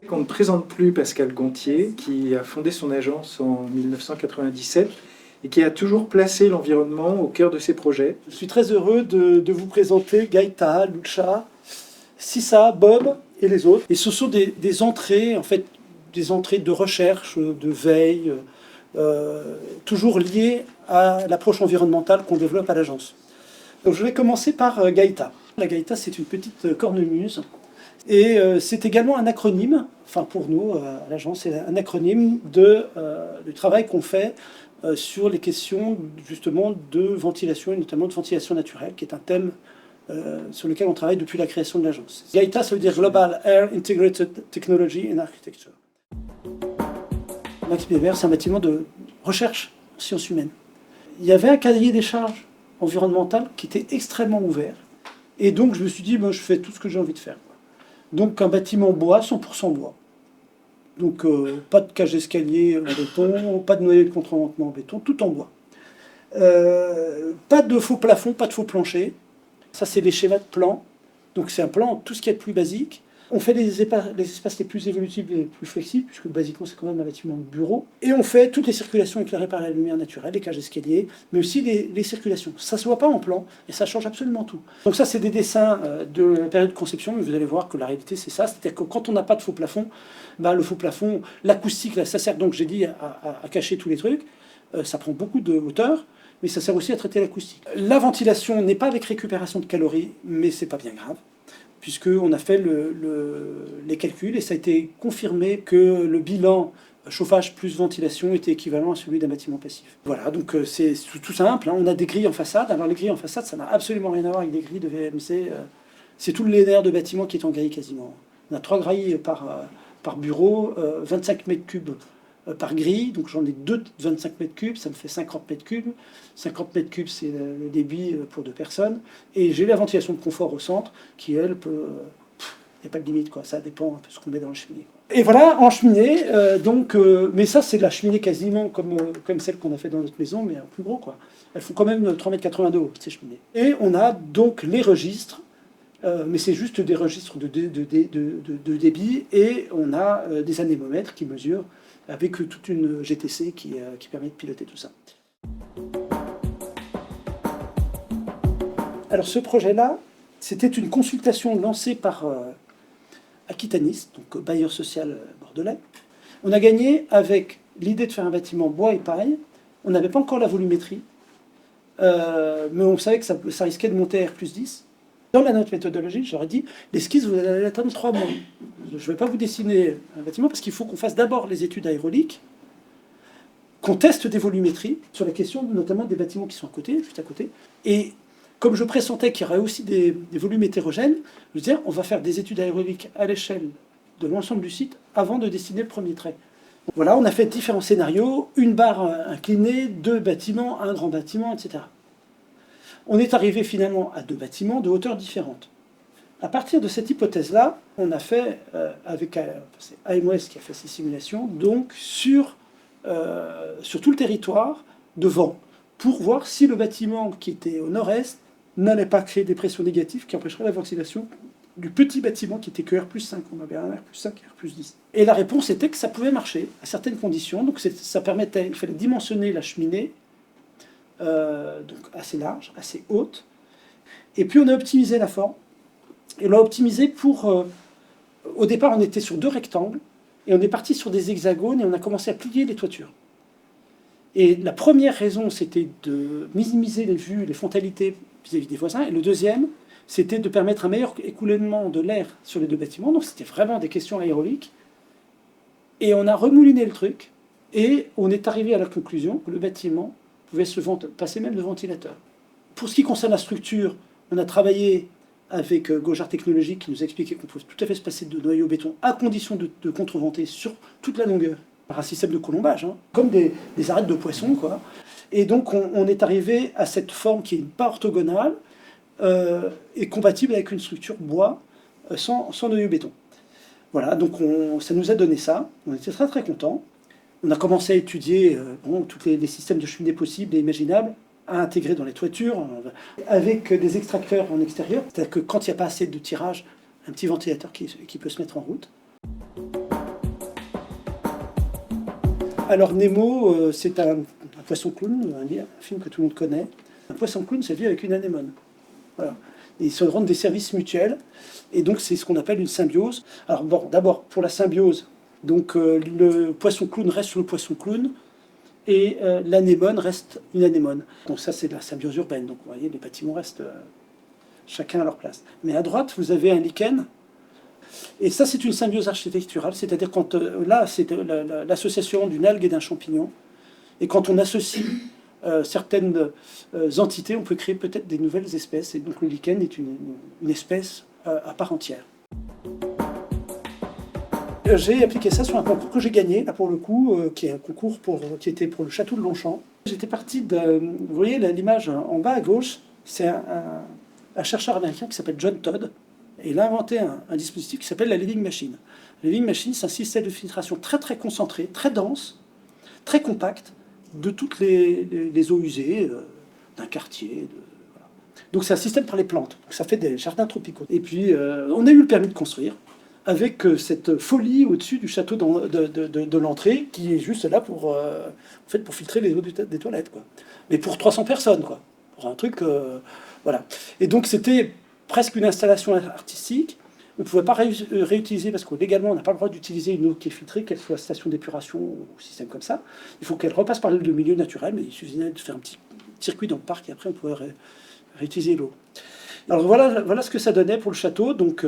qu'on ne présente plus Pascal Gontier, qui a fondé son agence en 1997 et qui a toujours placé l'environnement au cœur de ses projets. Je suis très heureux de vous présenter Gaëta, Lucha, Sissa, Bob et les autres. Et ce sont des entrées, en fait, des entrées de recherche, de veille, toujours liées à l'approche environnementale qu'on développe à l'agence. Donc je vais commencer par Gaëta. La Gaëta, c'est une petite cornemuse. Et c'est également un acronyme, enfin pour nous, à l'agence, c'est un acronyme du travail qu'on fait sur les questions justement de ventilation, et notamment de ventilation naturelle, qui est un thème sur lequel on travaille depuis la création de l'agence. Gaëta, ça veut dire Global Air Integrated Technology and Architecture. Max Weber, c'est un bâtiment de recherche en sciences humaines. Il y avait un cahier des charges environnementales qui était extrêmement ouvert. Et donc je me suis dit, ben, je fais tout ce que j'ai envie de faire. Donc un bâtiment bois, 100% bois. Donc pas de cage d'escalier en béton, pas de noyau de contre-ventement en béton, tout en bois. Pas de faux plafond, pas de faux plancher. Ça c'est les schémas de plan. Donc c'est un plan, tout ce qui est plus basique. On fait les espaces les plus évolutifs et les plus flexibles, puisque basiquement c'est quand même un bâtiment de bureau. Et on fait toutes les circulations éclairées par la lumière naturelle, les cages d'escalier, mais aussi les circulations. Ça ne se voit pas en plan, et ça change absolument tout. Donc ça c'est des dessins de la période de conception, mais vous allez voir que la réalité c'est ça. C'est-à-dire que quand on n'a pas de faux plafond, ben, le faux plafond, l'acoustique, là, ça sert donc, j'ai dit, à cacher tous les trucs. Ça prend beaucoup de hauteur, mais ça sert aussi à traiter l'acoustique. La ventilation n'est pas avec récupération de calories, mais c'est pas bien grave, puisqu'on a fait les calculs et ça a été confirmé que le bilan chauffage plus ventilation était équivalent à celui d'un bâtiment passif. Voilà, donc c'est tout simple, hein. On a des grilles en façade. Alors les grilles en façade, ça n'a absolument rien à voir avec des grilles de VMC. C'est tout le linéaire de bâtiment qui est en grille quasiment. On a 3 grilles par bureau, 25 mètres cubes par grille, donc j'en ai 2 de 25 mètres cubes, ça me fait 50 mètres cubes. 50 mètres cubes, c'est le débit pour 2 personnes. Et j'ai la ventilation de confort au centre, qui, elle, peut... Il n'y a pas de limite, quoi. Ça dépend un peu de ce qu'on met dans la cheminée, quoi. Et voilà, en cheminée, mais ça, c'est de la cheminée quasiment comme celle qu'on a fait dans notre maison, mais en plus gros, quoi. Elles font quand même 3,80 m de haut, ces cheminées. Et on a donc les registres, mais c'est juste des registres de débit, et on a des anémomètres qui mesurent avec toute une GTC qui permet de piloter tout ça. Alors ce projet-là, c'était une consultation lancée par Aquitanis, donc bailleur social bordelais. On a gagné avec l'idée de faire un bâtiment bois et paille. On n'avait pas encore la volumétrie, mais on savait que ça risquait de monter à R+10. Dans la note méthodologique, j'aurais dit, l'esquisse, vous allez l'attendre 3 mois. Je ne vais pas vous dessiner un bâtiment parce qu'il faut qu'on fasse d'abord les études aéroliques, qu'on teste des volumétries sur la question notamment des bâtiments qui sont à côté, juste à côté. Et comme je pressentais qu'il y aurait aussi des volumes hétérogènes, je disais, on va faire des études aéroliques à l'échelle de l'ensemble du site avant de dessiner le premier trait. Donc voilà, on a fait différents scénarios, une barre inclinée, 2 bâtiments, un grand bâtiment, etc. On est arrivé finalement à 2 bâtiments de hauteurs différentes. À partir de cette hypothèse-là, on a fait, avec c'est AMOS qui a fait ces simulations, donc sur tout le territoire de vent, pour voir si le bâtiment qui était au nord-est n'allait pas créer des pressions négatives qui empêcheraient la ventilation du petit bâtiment qui était que R+5. On avait un R+5 et R+10. Et la réponse était que ça pouvait marcher à certaines conditions. Donc ça permettait, il fallait dimensionner la cheminée, donc assez large, assez haute. Et puis on a optimisé la forme. Et on l'a optimisé pour... au départ, on était sur 2 rectangles, et on est parti sur des hexagones, et on a commencé à plier les toitures. Et la première raison, c'était de minimiser les vues, les frontalités vis-à-vis des voisins. Et le deuxième, c'était de permettre un meilleur écoulement de l'air sur les 2 bâtiments. Donc c'était vraiment des questions aéroliques. Et on a remouliné le truc, et on est arrivé à la conclusion que le bâtiment pouvait passer même de ventilateur. Pour ce qui concerne la structure, on a travaillé avec Gojard Technologies qui nous a expliqué qu'on pouvait tout à fait se passer de noyau béton à condition de contreventer sur toute la longueur par un système de colombage, hein, comme des arêtes de poisson, quoi. Et donc on est arrivé à cette forme qui est pas orthogonale et compatible avec une structure bois sans noyau béton. Voilà, donc ça nous a donné ça. On était très très contents. On a commencé à étudier tous les systèmes de cheminée possibles et imaginables à intégrer dans les toitures, avec des extracteurs en extérieur. C'est-à-dire que quand il n'y a pas assez de tirage, un petit ventilateur qui peut se mettre en route. Alors Nemo, c'est un poisson clown, un film que tout le monde connaît. Un poisson clown, ça vit avec une anémone. Voilà. Et ils se rendent des services mutuels. Et donc c'est ce qu'on appelle une symbiose. Alors bon, d'abord, pour la symbiose, donc le poisson clown reste sur le poisson clown et l'anémone reste une anémone. Donc ça, c'est de la symbiose urbaine. Donc vous voyez, les bâtiments restent chacun à leur place. Mais à droite, vous avez un lichen. Et ça, c'est une symbiose architecturale, c'est-à-dire quand là, c'est l'association d'une algue et d'un champignon. Et quand on associe certaines entités, on peut créer peut-être des nouvelles espèces. Et donc le lichen est une espèce à part entière. J'ai appliqué ça sur un concours que j'ai gagné, là pour le coup, qui est un concours qui était pour le château de Longchamp. J'étais parti vous voyez l'image en bas à gauche, c'est un chercheur américain qui s'appelle John Todd. Et il a inventé un dispositif qui s'appelle la Living Machine. La Living Machine, c'est un système de filtration très très concentré, très dense, très compact, de toutes les eaux usées d'un quartier. Voilà. Donc c'est un système pour les plantes. Donc ça fait des jardins tropicaux. Et puis on a eu le permis de construire avec cette folie au-dessus du château de l'entrée qui est juste là pour filtrer les eaux des toilettes, quoi. Mais pour 300 personnes, quoi. Pour un truc... voilà. Et donc c'était presque une installation artistique. On ne pouvait pas réutiliser, parce que légalement, on n'a pas le droit d'utiliser une eau qui est filtrée, qu'elle soit station d'épuration ou système comme ça. Il faut qu'elle repasse par le milieu naturel, mais il suffisait de faire un petit circuit dans le parc, et après on pouvait réutiliser l'eau. Alors voilà ce que ça donnait pour le château. Donc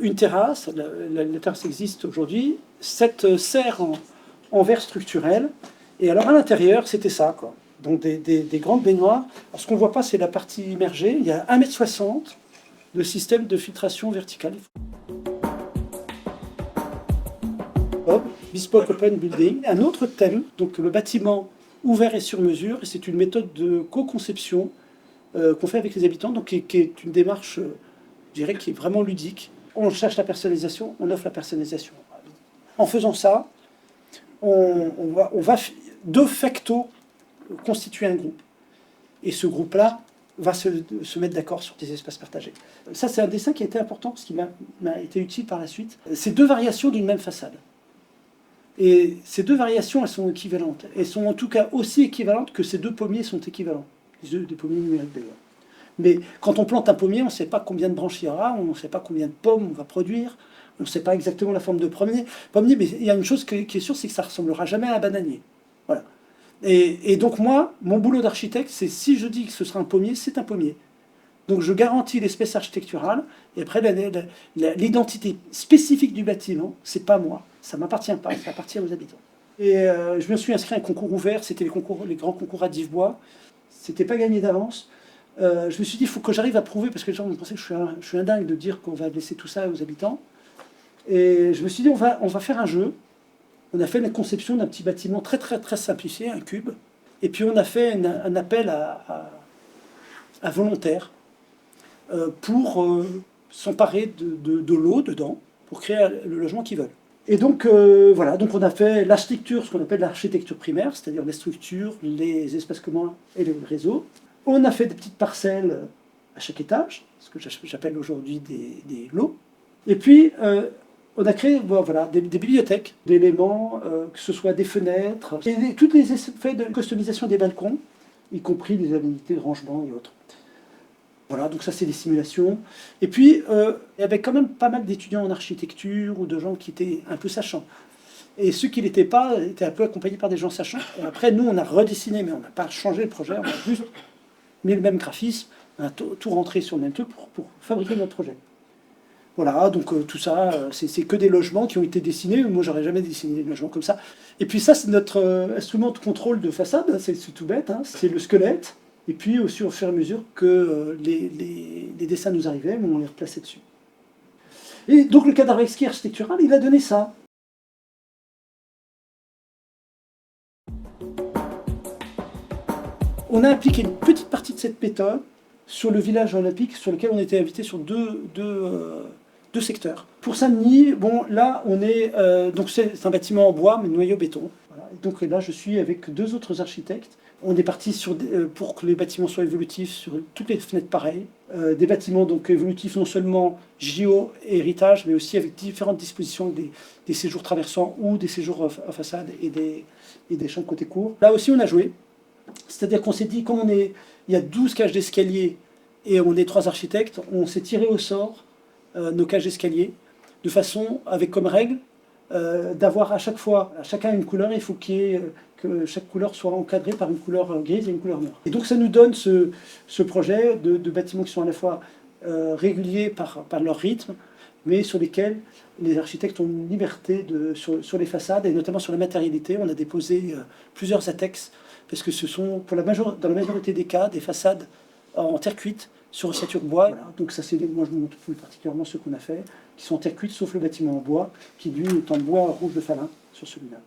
une terrasse, la terrasse existe aujourd'hui, 7 serres en verre structurel. Et alors à l'intérieur, c'était ça, quoi. Donc des grandes baignoires. Alors ce qu'on ne voit pas, c'est la partie immergée. Il y a 1,60 m de système de filtration verticale. Bespoke Open Building. Un autre thème, donc le bâtiment ouvert et sur mesure. Et c'est une méthode de co-conception qu'on fait avec les habitants, donc qui est une démarche, je dirais, qui est vraiment ludique. On cherche la personnalisation, on offre la personnalisation. En faisant ça, on va de facto constituer un groupe. Et ce groupe-là va se mettre d'accord sur des espaces partagés. Ça, c'est un dessin qui a été important, parce qu'il m'a été utile par la suite. C'est 2 variations d'une même façade. Et ces 2 variations, elles sont équivalentes. Elles sont en tout cas aussi équivalentes que ces 2 pommiers sont équivalents. Des pommiers numériques d'ailleurs. Mais quand on plante un pommier, on ne sait pas combien de branches il y aura, on ne sait pas combien de pommes on va produire, on ne sait pas exactement la forme de pommier, mais il y a une chose qui est sûre, c'est que ça ne ressemblera jamais à un bananier. Voilà. Et donc moi, mon boulot d'architecte, c'est si je dis que ce sera un pommier, c'est un pommier. Donc je garantis l'espèce architecturale, et après l'identité spécifique du bâtiment, c'est pas moi, ça ne m'appartient pas, ça appartient aux habitants. Et je me suis inscrit à un concours ouvert, c'était les grands concours à Divebois, c'était pas gagné d'avance. Je me suis dit, il faut que j'arrive à prouver, parce que les gens vont penser que je suis un dingue de dire qu'on va laisser tout ça aux habitants. Et je me suis dit, on va faire un jeu. On a fait la conception d'un petit bâtiment très très très simplifié, un cube. Et puis on a fait un appel à volontaires pour s'emparer de l'eau dedans, pour créer le logement qu'ils veulent. Et donc voilà, donc on a fait l'architecture, ce qu'on appelle l'architecture primaire, c'est-à-dire les structures, les espaces communs et les réseaux. On a fait des petites parcelles à chaque étage, ce que j'appelle aujourd'hui des lots. Et puis on a créé des bibliothèques d'éléments, que ce soit des fenêtres, et tous les effets de customisation des balcons, y compris des habilités de rangement et autres. Voilà, donc ça c'est des simulations. Et puis il y avait quand même pas mal d'étudiants en architecture ou de gens qui étaient un peu sachants. Et ceux qui ne l'étaient pas étaient un peu accompagnés par des gens sachants. Et après, nous, on a redessiné, mais on n'a pas changé le projet, on a juste mis le même graphisme, on a tout rentré sur le même truc pour fabriquer notre projet. Voilà, donc tout ça, c'est que des logements qui ont été dessinés. Moi, j'aurais jamais dessiné des logements comme ça. Et puis ça, c'est notre instrument de contrôle de façade. C'est tout bête, hein. C'est le squelette. Et puis, aussi, au fur et à mesure que les dessins nous arrivaient, on les replaçait dessus. Et donc, le cadre exquis architectural, il a donné ça. On a appliqué une petite partie de cette méthode sur le village olympique, sur lequel on était invité sur deux secteurs. Pour Saint-Denis, bon, là, on est... donc c'est un bâtiment en bois, mais noyau béton. Voilà. Donc là, je suis avec 2 autres architectes. On est parti pour que les bâtiments soient évolutifs, sur toutes les fenêtres pareilles. Des bâtiments donc évolutifs non seulement JO et héritage, mais aussi avec différentes dispositions, des séjours traversants ou des séjours à façade et et des champs de côté court. Là aussi, on a joué. C'est-à-dire qu'on s'est dit, comme il y a 12 cages d'escalier et on est 3 architectes, on s'est tiré au sort nos cages d'escalier, de façon, avec comme règle, d'avoir à chaque fois, à chacun une couleur, il faut que chaque couleur soit encadrée par une couleur grise et une couleur noire. Et donc ça nous donne ce projet de bâtiments qui sont à la fois réguliers par leur rythme, mais sur lesquels les architectes ont une liberté sur les façades, et notamment sur la matérialité. On a déposé plusieurs ATEX, parce que ce sont, dans la majorité des cas, des façades en terre cuite, sur ossature bois. Voilà. Donc ça, moi je vous montre plus particulièrement ceux qu'on a fait, qui sont en terre cuite, sauf le bâtiment en bois, qui lui est en bois rouge de Falin, sur celui-là.